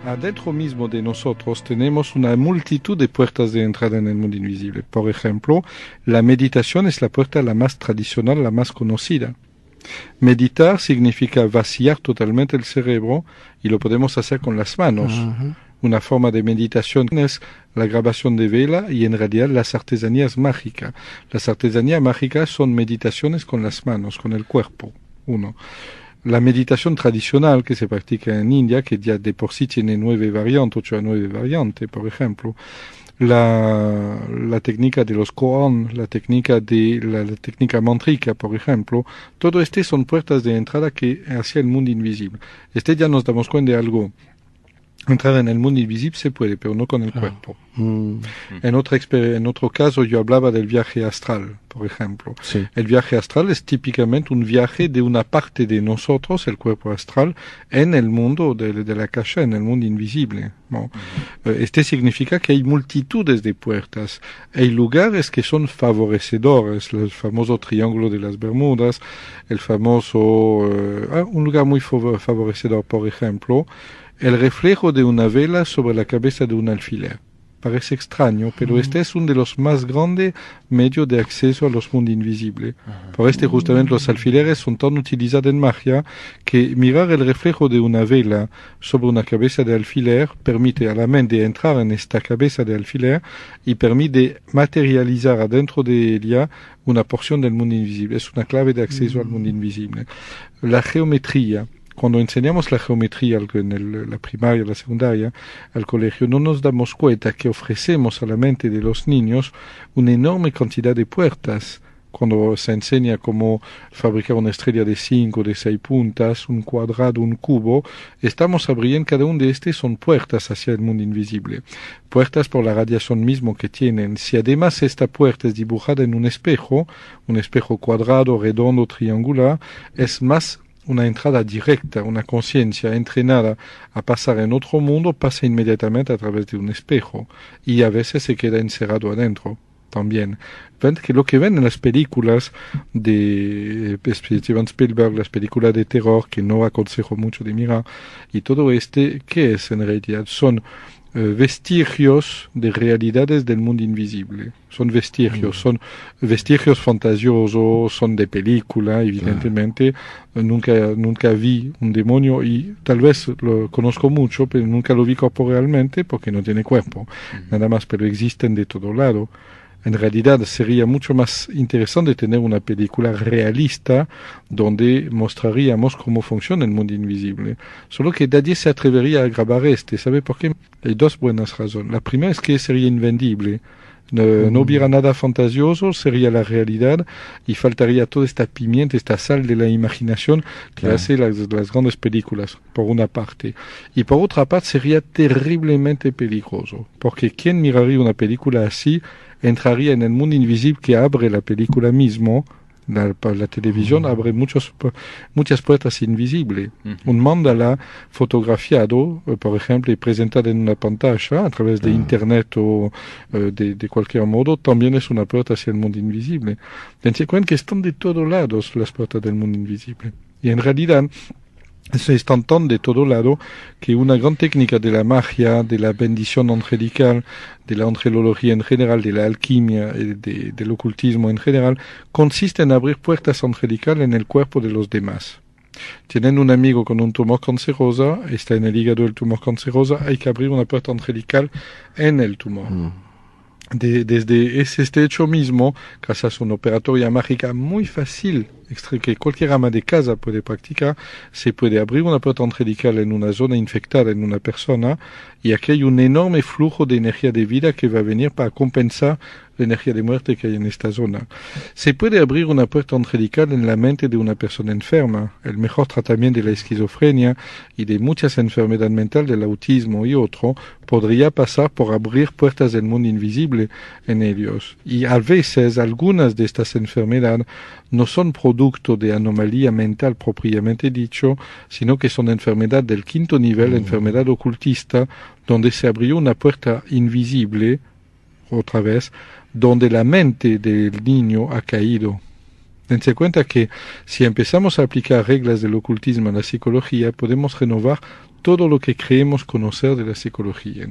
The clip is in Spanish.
Adentro mismo de nosotros tenemos una multitud de puertas de entrada en el mundo invisible. Por ejemplo, la meditación es la puerta la más tradicional, la más conocida. Meditar significa vaciar totalmente el cerebro y lo podemos hacer con las manos. Una forma de meditación es la grabación de vela y en realidad las artesanías mágicas. Las artesanías mágicas son meditaciones con las manos, con el cuerpo. Uno. La meditación tradicional que se practica en India, que ya de por sí tiene 9 variantes, 8 a 9 variantes, por ejemplo. La técnica de los koan, la técnica mántrica, por ejemplo, todo este son puertas de entrada hacia el mundo invisible. Ya nos damos cuenta de algo. Entrar en el mundo invisible se puede, pero no con el cuerpo. En otro caso yo hablaba del viaje astral, por ejemplo. Sí. El viaje astral es típicamente un viaje de una parte de nosotros, el cuerpo astral, en el mundo de la caja, en el mundo invisible. ¿No? Significa que hay multitudes de puertas. Hay lugares que son favorecedores, el famoso Triángulo de las Bermudas, un lugar muy favorecedor, por ejemplo, el reflejo de una vela sobre la cabeza de un alfiler. Parece extraño, pero este es uno de los más grandes medios de acceso a los mundos invisibles. Por justamente los alfileres son tan utilizados en magia que mirar el reflejo de una vela sobre una cabeza de alfiler permite a la mente entrar en esta cabeza de alfiler y permite materializar adentro de ella una porción del mundo invisible. Es una clave de acceso al mundo invisible. La geometría. Cuando enseñamos la geometría en la primaria, la secundaria, al colegio, no nos damos cuenta que ofrecemos a la mente de los niños una enorme cantidad de puertas. Cuando se enseña cómo fabricar una estrella de 5, de 6 puntas, un cuadrado, un cubo, estamos abriendo cada uno de estos, son puertas hacia el mundo invisible. Puertas por la radiación mismo que tienen. Si además esta puerta es dibujada en un espejo cuadrado, redondo, triangular, es más una entrada directa, una conciencia entrenada a pasar en otro mundo, pasa inmediatamente a través de un espejo y a veces se queda encerrado adentro también. Ven que lo que ven en las películas de Steven Spielberg, las películas de terror, que no aconsejo mucho de mirar, y todo ¿qué es en realidad? Son vestigios de realidades del mundo invisible. Son vestigios fantasiosos, son de película, evidentemente. Nunca vi un demonio y tal vez lo conozco mucho, pero nunca lo vi corporalmente porque no tiene cuerpo. Nada más, pero existen de todo lado. En realidad sería mucho más interesante tener una película realista donde mostraríamos cómo funciona el mundo invisible. Solo que nadie se atrevería a grabar ¿Sabe por qué? Hay dos buenas razones. La primera es que sería invendible. No hubiera nada fantasioso, sería la realidad y faltaría toda esta pimienta, esta sal de la imaginación que hace las grandes películas, por una parte. Y por otra parte sería terriblemente peligroso, porque ¿quién miraría una película así? Entraría en el mundo invisible que abre la película mismo. La televisión abre muchas puertas invisibles. Un mandala fotografiado, por ejemplo, y presentado en una pantalla a través de internet o de cualquier modo, también es una puerta hacia el mundo invisible. Dense cuenta que están de todos lados las puertas del mundo invisible. Y en realidad están tan de todo lado que una gran técnica de la magia, de la bendición angelical, de la angelología en general, de la alquimia, del ocultismo en general, consiste en abrir puertas angelicales en el cuerpo de los demás. Tienen un amigo con un tumor canceroso, está en el hígado el tumor canceroso, hay que abrir una puerta angelical en el tumor. Desde este hecho mismo, gracias a una operatoria mágica muy fácil, que cualquier ama de casa puede practicar, se puede abrir una puerta angelical en una zona infectada en una persona y aquí hay un enorme flujo de energía de vida que va a venir para compensar la energía de muerte que hay en esta zona. Se puede abrir una puerta angelical en la mente de una persona enferma. El mejor tratamiento de la esquizofrenia y de muchas enfermedades mentales, del autismo y otro, podría pasar por abrir puertas del mundo invisible en ellos. Y a veces algunas de estas enfermedades no son producto de anomalía mental propiamente dicho, sino que son enfermedad del quinto nivel, enfermedad ocultista, donde se abrió una puerta invisible, otra vez, donde la mente del niño ha caído. Dense cuenta que si empezamos a aplicar reglas del ocultismo a la psicología, podemos renovar todo lo que creemos conocer de la psicología.